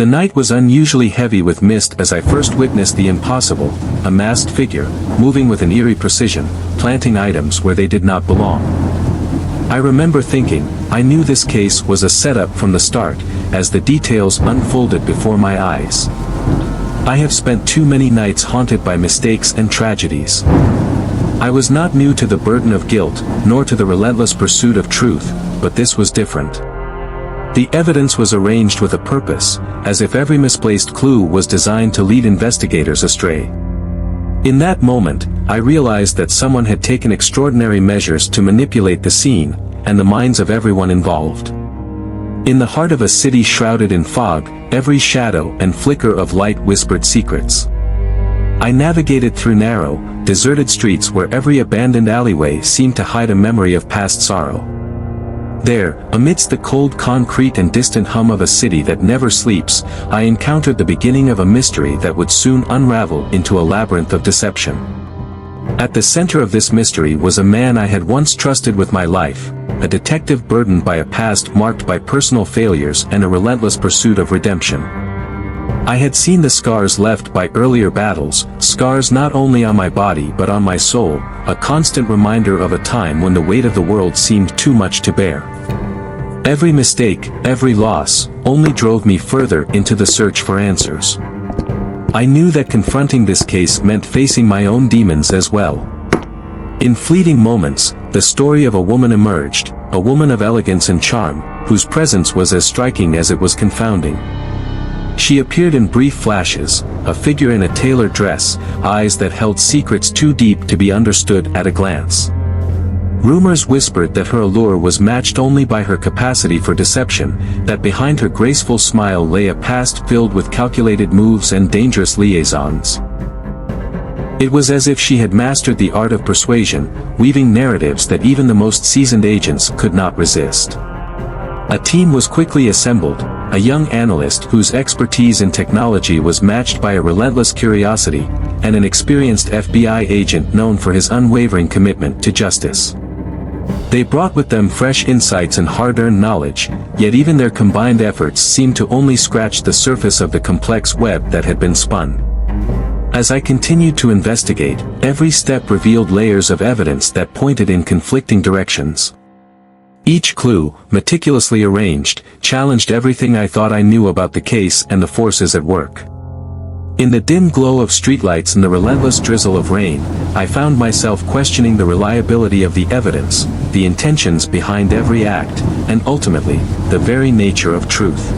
The night was unusually heavy with mist as I first witnessed the impossible, a masked figure, moving with an eerie precision, planting items where they did not belong. I remember thinking, I knew this case was a setup from the start, as the details unfolded before my eyes. I have spent too many nights haunted by mistakes and tragedies. I was not new to the burden of guilt, nor to the relentless pursuit of truth, but this was different. The evidence was arranged with a purpose, as if every misplaced clue was designed to lead investigators astray. In that moment, I realized that someone had taken extraordinary measures to manipulate the scene, and the minds of everyone involved. In the heart of a city shrouded in fog, every shadow and flicker of light whispered secrets. I navigated through narrow, deserted streets where every abandoned alleyway seemed to hide a memory of past sorrow. There, amidst the cold concrete and distant hum of a city that never sleeps, I encountered the beginning of a mystery that would soon unravel into a labyrinth of deception. At the center of this mystery was a man I had once trusted with my life, a detective burdened by a past marked by personal failures and a relentless pursuit of redemption. I had seen the scars left by earlier battles, scars not only on my body but on my soul, a constant reminder of a time when the weight of the world seemed too much to bear. Every mistake, every loss, only drove me further into the search for answers. I knew that confronting this case meant facing my own demons as well. In fleeting moments, the story of a woman emerged, a woman of elegance and charm, whose presence was as striking as it was confounding. She appeared in brief flashes, a figure in a tailored dress, eyes that held secrets too deep to be understood at a glance. Rumors whispered that her allure was matched only by her capacity for deception, that behind her graceful smile lay a past filled with calculated moves and dangerous liaisons. It was as if she had mastered the art of persuasion, weaving narratives that even the most seasoned agents could not resist. A team was quickly assembled, a young analyst whose expertise in technology was matched by a relentless curiosity, and an experienced FBI agent known for his unwavering commitment to justice. They brought with them fresh insights and hard-earned knowledge, yet even their combined efforts seemed to only scratch the surface of the complex web that had been spun. As I continued to investigate, every step revealed layers of evidence that pointed in conflicting directions. Each clue, meticulously arranged, challenged everything I thought I knew about the case and the forces at work. In the dim glow of streetlights and the relentless drizzle of rain, I found myself questioning the reliability of the evidence, the intentions behind every act, and ultimately, the very nature of truth.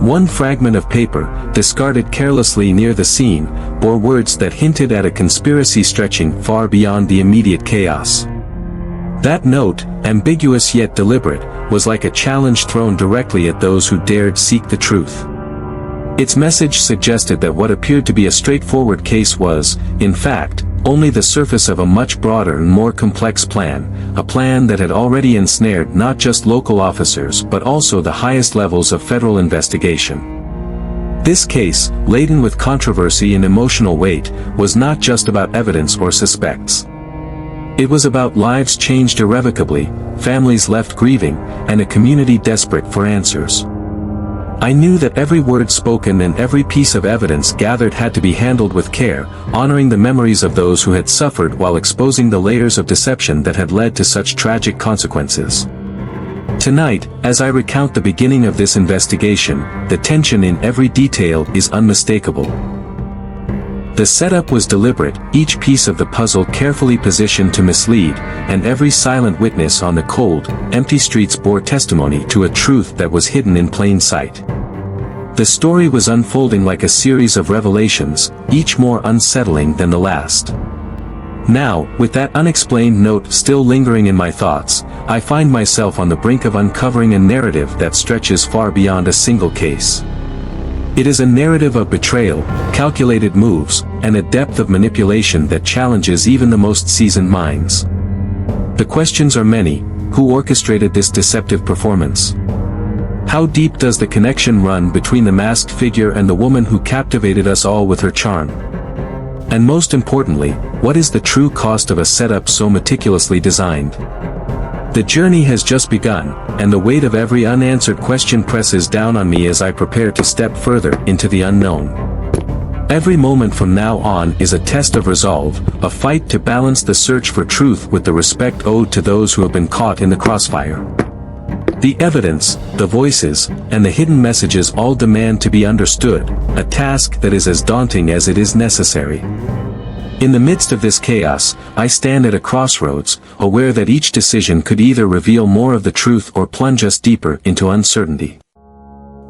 One fragment of paper, discarded carelessly near the scene, bore words that hinted at a conspiracy stretching far beyond the immediate chaos. That note, ambiguous yet deliberate, was like a challenge thrown directly at those who dared seek the truth. Its message suggested that what appeared to be a straightforward case was, in fact, only the surface of a much broader and more complex plan, a plan that had already ensnared not just local officers but also the highest levels of federal investigation. This case, laden with controversy and emotional weight, was not just about evidence or suspects. It was about lives changed irrevocably, families left grieving, and a community desperate for answers. I knew that every word spoken and every piece of evidence gathered had to be handled with care, honoring the memories of those who had suffered while exposing the layers of deception that had led to such tragic consequences. Tonight, as I recount the beginning of this investigation, the tension in every detail is unmistakable. The setup was deliberate, each piece of the puzzle carefully positioned to mislead, and every silent witness on the cold, empty streets bore testimony to a truth that was hidden in plain sight. The story was unfolding like a series of revelations, each more unsettling than the last. Now, with that unexplained note still lingering in my thoughts, I find myself on the brink of uncovering a narrative that stretches far beyond a single case. It is a narrative of betrayal, calculated moves, and a depth of manipulation that challenges even the most seasoned minds. The questions are many: who orchestrated this deceptive performance? How deep does the connection run between the masked figure and the woman who captivated us all with her charm? And most importantly, what is the true cost of a setup so meticulously designed? The journey has just begun, and the weight of every unanswered question presses down on me as I prepare to step further into the unknown. Every moment from now on is a test of resolve, a fight to balance the search for truth with the respect owed to those who have been caught in the crossfire. The evidence, the voices, and the hidden messages all demand to be understood, a task that is as daunting as it is necessary. In the midst of this chaos, I stand at a crossroads, aware that each decision could either reveal more of the truth or plunge us deeper into uncertainty.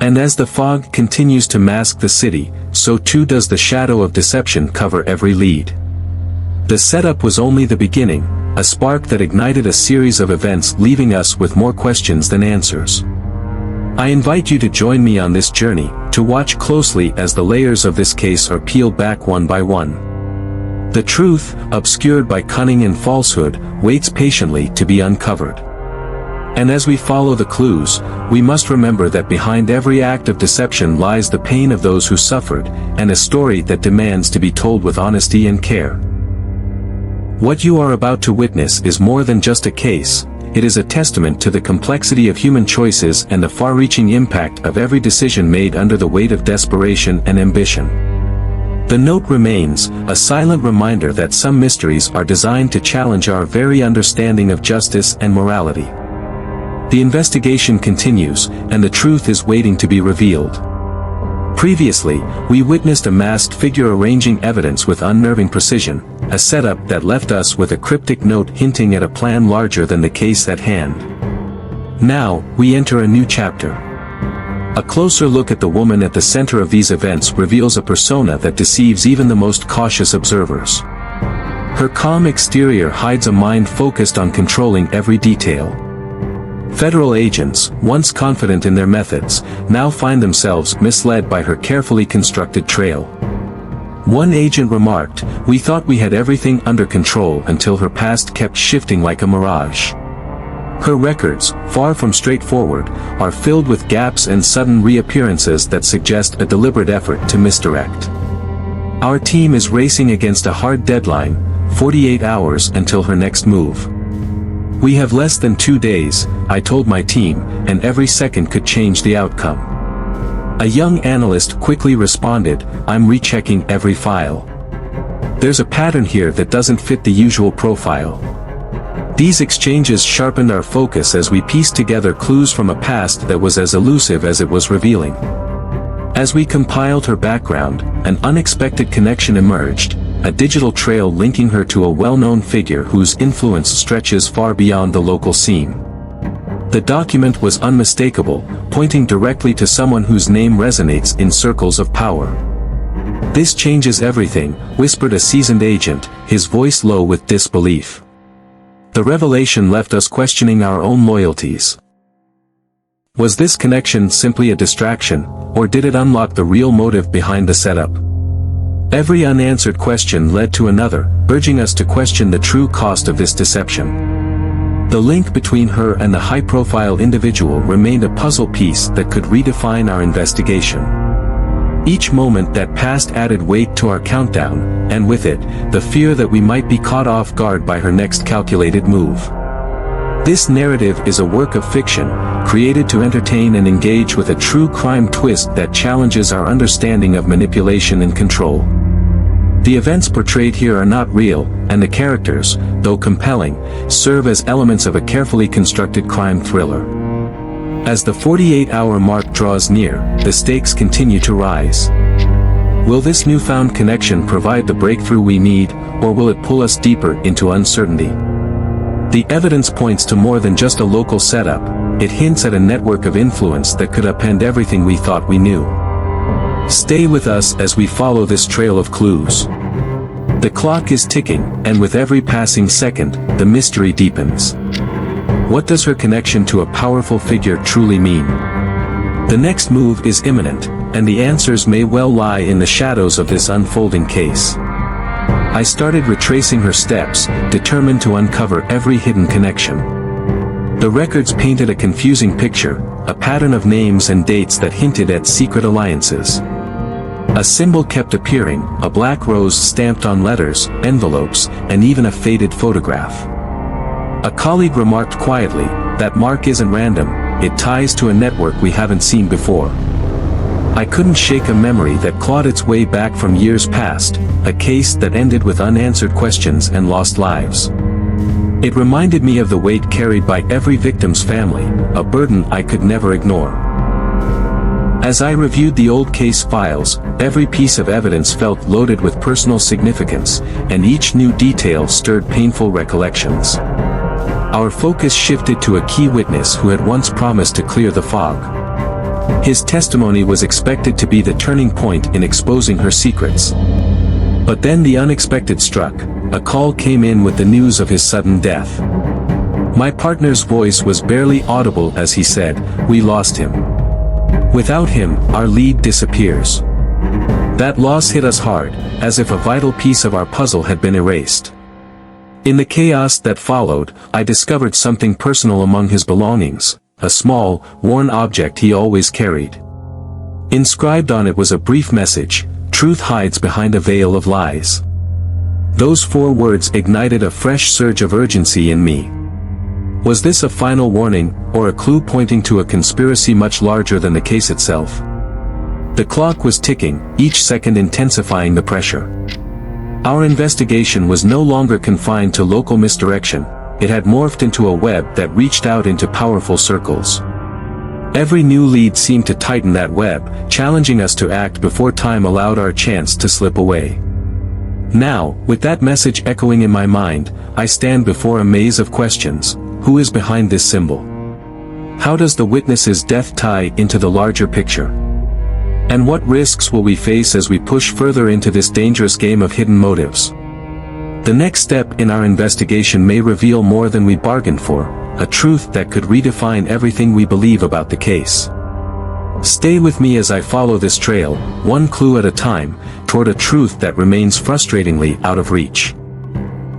And as the fog continues to mask the city, so too does the shadow of deception cover every lead. The setup was only the beginning, a spark that ignited a series of events leaving us with more questions than answers. I invite you to join me on this journey, to watch closely as the layers of this case are peeled back one by one. The truth, obscured by cunning and falsehood, waits patiently to be uncovered. And as we follow the clues, we must remember that behind every act of deception lies the pain of those who suffered, and a story that demands to be told with honesty and care. What you are about to witness is more than just a case, it is a testament to the complexity of human choices and the far-reaching impact of every decision made under the weight of desperation and ambition. The note remains, a silent reminder that some mysteries are designed to challenge our very understanding of justice and morality. The investigation continues, and the truth is waiting to be revealed. Previously, we witnessed a masked figure arranging evidence with unnerving precision, a setup that left us with a cryptic note hinting at a plan larger than the case at hand. Now, we enter a new chapter. A closer look at the woman at the center of these events reveals a persona that deceives even the most cautious observers. Her calm exterior hides a mind focused on controlling every detail. Federal agents, once confident in their methods, now find themselves misled by her carefully constructed trail. One agent remarked, "We thought we had everything under control until her past kept shifting like a mirage." Her records, far from straightforward, are filled with gaps and sudden reappearances that suggest a deliberate effort to misdirect. Our team is racing against a hard deadline, 48 hours until her next move. "We have less than 2 days," I told my team, "and every second could change the outcome." A young analyst quickly responded, "I'm rechecking every file. There's a pattern here that doesn't fit the usual profile." These exchanges sharpened our focus as we pieced together clues from a past that was as elusive as it was revealing. As we compiled her background, an unexpected connection emerged, a digital trail linking her to a well-known figure whose influence stretches far beyond the local scene. The document was unmistakable, pointing directly to someone whose name resonates in circles of power. "This changes everything," whispered a seasoned agent, his voice low with disbelief. The revelation left us questioning our own loyalties. Was this connection simply a distraction, or did it unlock the real motive behind the setup? Every unanswered question led to another, urging us to question the true cost of this deception. The link between her and the high-profile individual remained a puzzle piece that could redefine our investigation. Each moment that passed added weight to our countdown, and with it, the fear that we might be caught off guard by her next calculated move. This narrative is a work of fiction, created to entertain and engage with a true crime twist that challenges our understanding of manipulation and control. The events portrayed here are not real, and the characters, though compelling, serve as elements of a carefully constructed crime thriller. As the 48-hour mark draws near, the stakes continue to rise. Will this newfound connection provide the breakthrough we need, or will it pull us deeper into uncertainty? The evidence points to more than just a local setup, it hints at a network of influence that could upend everything we thought we knew. Stay with us as we follow this trail of clues. The clock is ticking, and with every passing second, the mystery deepens. What does her connection to a powerful figure truly mean? The next move is imminent, and the answers may well lie in the shadows of this unfolding case. I started retracing her steps, determined to uncover every hidden connection. The records painted a confusing picture, a pattern of names and dates that hinted at secret alliances. A symbol kept appearing, a black rose stamped on letters, envelopes, and even a faded photograph. A colleague remarked quietly, "That mark isn't random, it ties to a network we haven't seen before." I couldn't shake a memory that clawed its way back from years past, a case that ended with unanswered questions and lost lives. It reminded me of the weight carried by every victim's family, a burden I could never ignore. As I reviewed the old case files, every piece of evidence felt loaded with personal significance, and each new detail stirred painful recollections. Our focus shifted to a key witness who had once promised to clear the fog. His testimony was expected to be the turning point in exposing her secrets. But then the unexpected struck. A call came in with the news of his sudden death. My partner's voice was barely audible as he said, "We lost him. Without him, our lead disappears." That loss hit us hard, as if a vital piece of our puzzle had been erased. In the chaos that followed, I discovered something personal among his belongings, a small, worn object he always carried. Inscribed on it was a brief message: "Truth hides behind a veil of lies." Those 4 words ignited a fresh surge of urgency in me. Was this a final warning, or a clue pointing to a conspiracy much larger than the case itself? The clock was ticking, each second intensifying the pressure. Our investigation was no longer confined to local misdirection, it had morphed into a web that reached out into powerful circles. Every new lead seemed to tighten that web, challenging us to act before time allowed our chance to slip away. Now, with that message echoing in my mind, I stand before a maze of questions. Who is behind this symbol? How does the witness's death tie into the larger picture? And what risks will we face as we push further into this dangerous game of hidden motives? The next step in our investigation may reveal more than we bargained for, a truth that could redefine everything we believe about the case. Stay with me as I follow this trail, one clue at a time, toward a truth that remains frustratingly out of reach.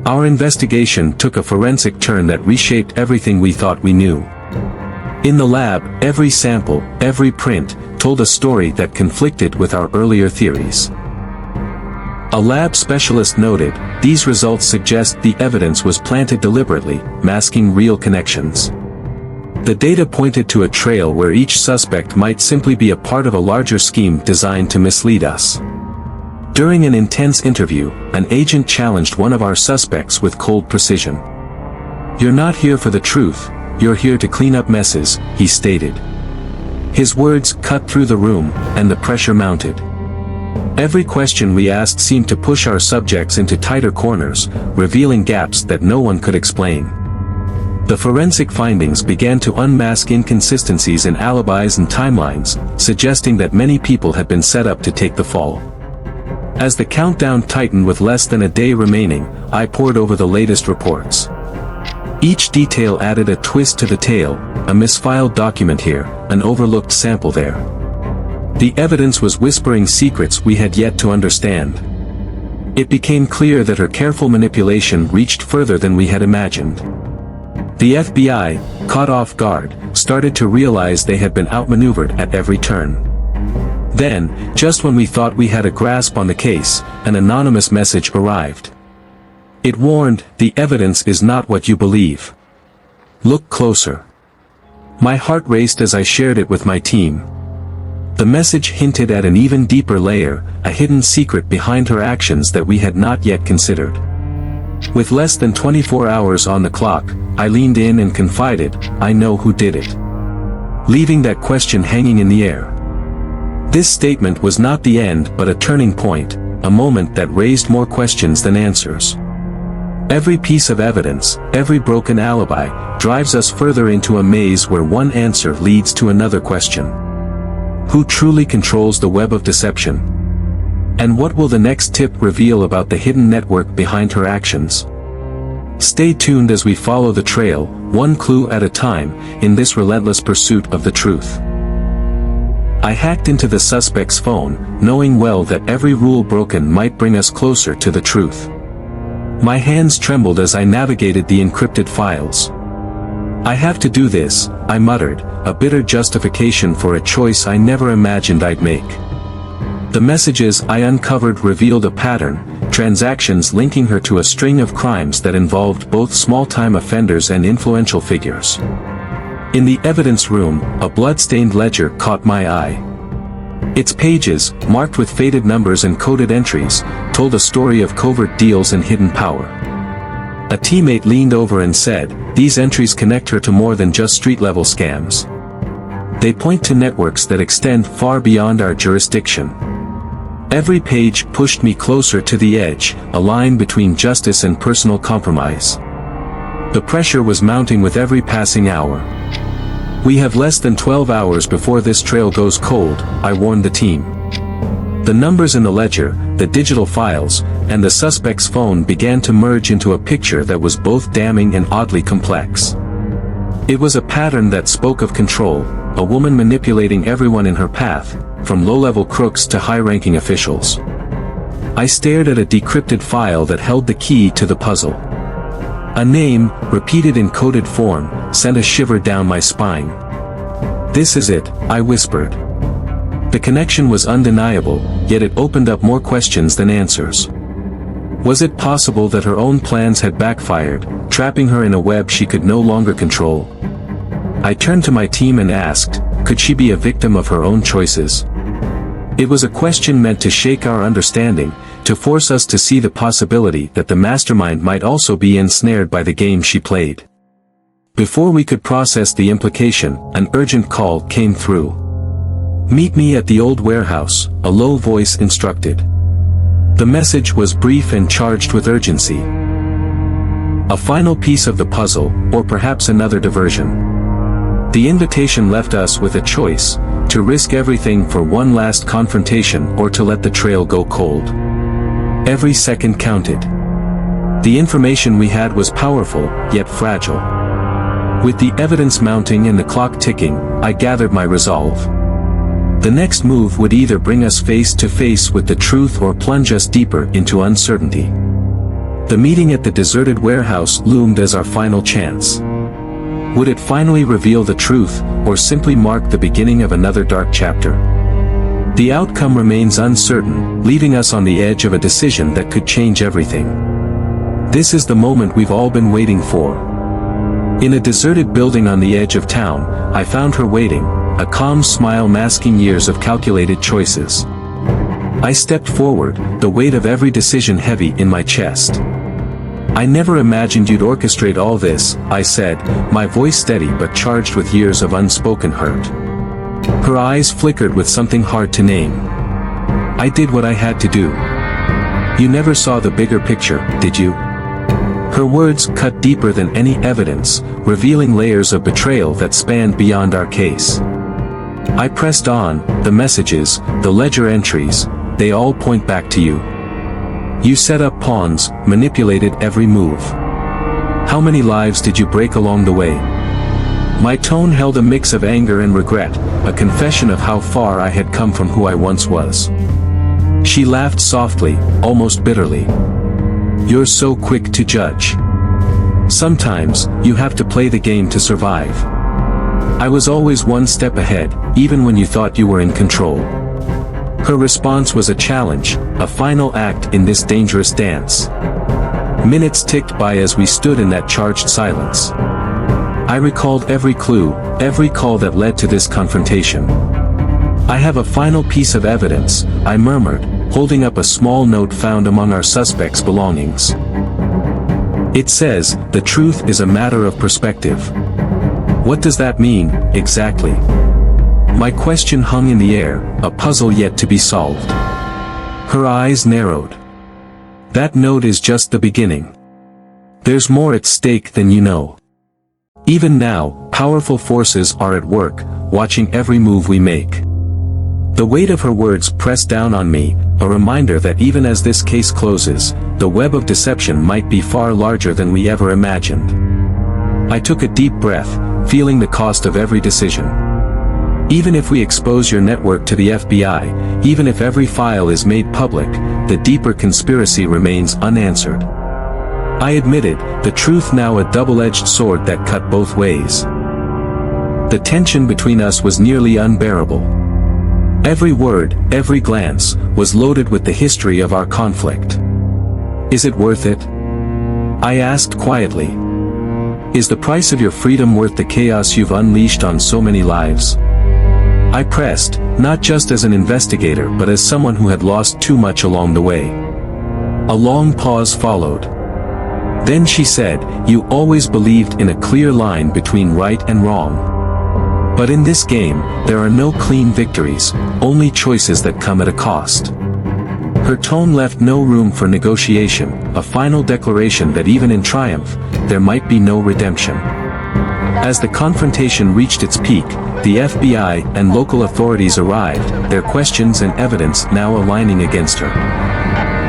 Our investigation took a forensic turn that reshaped everything we thought we knew. In the lab, every sample, every print, told a story that conflicted with our earlier theories. A lab specialist noted, "These results suggest the evidence was planted deliberately, masking real connections." The data pointed to a trail where each suspect might simply be a part of a larger scheme designed to mislead us. During an intense interview, an agent challenged one of our suspects with cold precision. "You're not here for the truth, you're here to clean up messes," he stated. His words cut through the room, and the pressure mounted. Every question we asked seemed to push our subjects into tighter corners, revealing gaps that no one could explain. The forensic findings began to unmask inconsistencies in alibis and timelines, suggesting that many people had been set up to take the fall. As the countdown tightened with less than a day remaining, I pored over the latest reports. Each detail added a twist to the tale, a misfiled document here, an overlooked sample there. The evidence was whispering secrets we had yet to understand. It became clear that her careful manipulation reached further than we had imagined. The FBI, caught off guard, started to realize they had been outmaneuvered at every turn. Then, just when we thought we had a grasp on the case, an anonymous message arrived. It warned, "The evidence is not what you believe. Look closer." My heart raced as I shared it with my team. The message hinted at an even deeper layer, a hidden secret behind her actions that we had not yet considered. With less than 24 hours on the clock, I leaned in and confided, "I know who did it." Leaving that question hanging in the air. This statement was not the end but a turning point, a moment that raised more questions than answers. Every piece of evidence, every broken alibi, drives us further into a maze where one answer leads to another question. Who truly controls the web of deception? And what will the next tip reveal about the hidden network behind her actions? Stay tuned as we follow the trail, one clue at a time, in this relentless pursuit of the truth. I hacked into the suspect's phone, knowing well that every rule broken might bring us closer to the truth. My hands trembled as I navigated the encrypted files. "I have to do this," I muttered, a bitter justification for a choice I never imagined I'd make. The messages I uncovered revealed a pattern, transactions linking her to a string of crimes that involved both small-time offenders and influential figures. In the evidence room, a blood-stained ledger caught my eye. Its pages, marked with faded numbers and coded entries, told a story of covert deals and hidden power. A teammate leaned over and said, "These entries connect her to more than just street-level scams. They point to networks that extend far beyond our jurisdiction." Every page pushed me closer to the edge, a line between justice and personal compromise. The pressure was mounting with every passing hour. "We have less than 12 hours before this trail goes cold," I warned the team. The numbers in the ledger, the digital files, and the suspect's phone began to merge into a picture that was both damning and oddly complex. It was a pattern that spoke of control, a woman manipulating everyone in her path, from low-level crooks to high-ranking officials. I stared at a decrypted file that held the key to the puzzle. A name, repeated in coded form, sent a shiver down my spine. "This is it," I whispered. The connection was undeniable, yet it opened up more questions than answers. Was it possible that her own plans had backfired, trapping her in a web she could no longer control? I turned to my team and asked, could she be a victim of her own choices? It was a question meant to shake our understanding, to force us to see the possibility that the mastermind might also be ensnared by the game she played. Before we could process the implication, an urgent call came through. "Meet me at the old warehouse," a low voice instructed. The message was brief and charged with urgency. A final piece of the puzzle, or perhaps another diversion. The invitation left us with a choice, to risk everything for one last confrontation or to let the trail go cold. Every second counted. The information we had was powerful, yet fragile. With the evidence mounting and the clock ticking, I gathered my resolve. The next move would either bring us face to face with the truth or plunge us deeper into uncertainty. The meeting at the deserted warehouse loomed as our final chance. Would it finally reveal the truth, or simply mark the beginning of another dark chapter? The outcome remains uncertain, leaving us on the edge of a decision that could change everything. This is the moment we've all been waiting for. In a deserted building on the edge of town, I found her waiting, a calm smile masking years of calculated choices. I stepped forward, the weight of every decision heavy in my chest. "I never imagined you'd orchestrate all this," I said, my voice steady but charged with years of unspoken hurt. Her eyes flickered with something hard to name. "I did what I had to do." "You never saw the bigger picture, did you?" Her words cut deeper than any evidence, revealing layers of betrayal that spanned beyond our case. I pressed on, the messages, the ledger entries, they all point back to you. You set up pawns, manipulated every move. How many lives did you break along the way? My tone held a mix of anger and regret, a confession of how far I had come from who I once was. She laughed softly, almost bitterly. "You're so quick to judge. Sometimes, you have to play the game to survive. I was always one step ahead, even when you thought you were in control." Her response was a challenge, a final act in this dangerous dance. Minutes ticked by as we stood in that charged silence. I recalled every clue, every call that led to this confrontation. "I have a final piece of evidence," I murmured, holding up a small note found among our suspect's belongings. "It says, the truth is a matter of perspective." What does that mean, exactly? My question hung in the air, a puzzle yet to be solved. Her eyes narrowed. "That note is just the beginning. There's more at stake than you know. Even now, powerful forces are at work, watching every move we make." The weight of her words pressed down on me, a reminder that even as this case closes, the web of deception might be far larger than we ever imagined. I took a deep breath, feeling the cost of every decision. Even if we expose your network to the FBI, even if every file is made public, the deeper conspiracy remains unanswered. I admitted, the truth now a double-edged sword that cut both ways. The tension between us was nearly unbearable. Every word, every glance, was loaded with the history of our conflict. Is it worth it? I asked quietly. Is the price of your freedom worth the chaos you've unleashed on so many lives? I pressed, not just as an investigator but as someone who had lost too much along the way. A long pause followed. Then she said, "You always believed in a clear line between right and wrong. But in this game, there are no clean victories, only choices that come at a cost." Her tone left no room for negotiation, a final declaration that even in triumph, there might be no redemption. As the confrontation reached its peak, the FBI and local authorities arrived, their questions and evidence now aligning against her.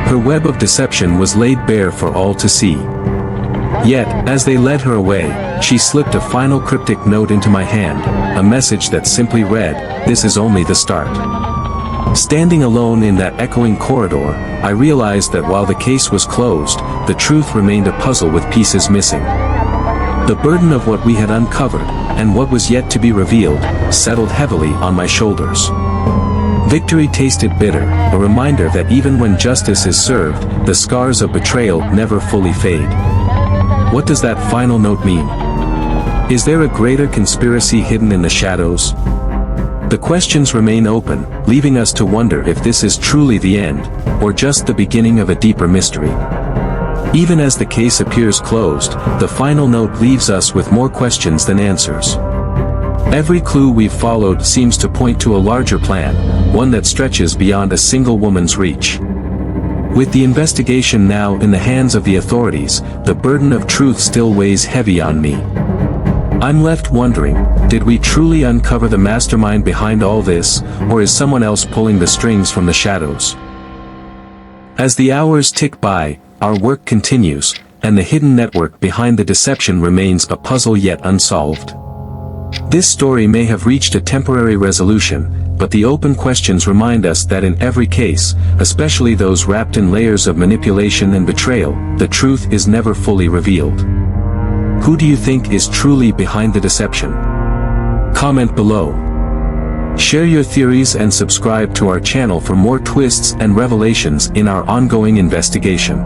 Her web of deception was laid bare for all to see. Yet, as they led her away, she slipped a final cryptic note into my hand, a message that simply read, "This is only the start." Standing alone in that echoing corridor, I realized that while the case was closed, the truth remained a puzzle with pieces missing. The burden of what we had uncovered, and what was yet to be revealed, settled heavily on my shoulders. Victory tasted bitter, a reminder that even when justice is served, the scars of betrayal never fully fade. What does that final note mean? Is there a greater conspiracy hidden in the shadows? The questions remain open, leaving us to wonder if this is truly the end, or just the beginning of a deeper mystery. Even as the case appears closed, the final note leaves us with more questions than answers. Every clue we've followed seems to point to a larger plan, one that stretches beyond a single woman's reach. With the investigation now in the hands of the authorities, the burden of truth still weighs heavy on me. I'm left wondering, did we truly uncover the mastermind behind all this, or is someone else pulling the strings from the shadows? As the hours tick by, our work continues, and the hidden network behind the deception remains a puzzle yet unsolved. This story may have reached a temporary resolution, but the open questions remind us that in every case, especially those wrapped in layers of manipulation and betrayal, the truth is never fully revealed. Who do you think is truly behind the deception? Comment below. Share your theories and subscribe to our channel for more twists and revelations in our ongoing investigation.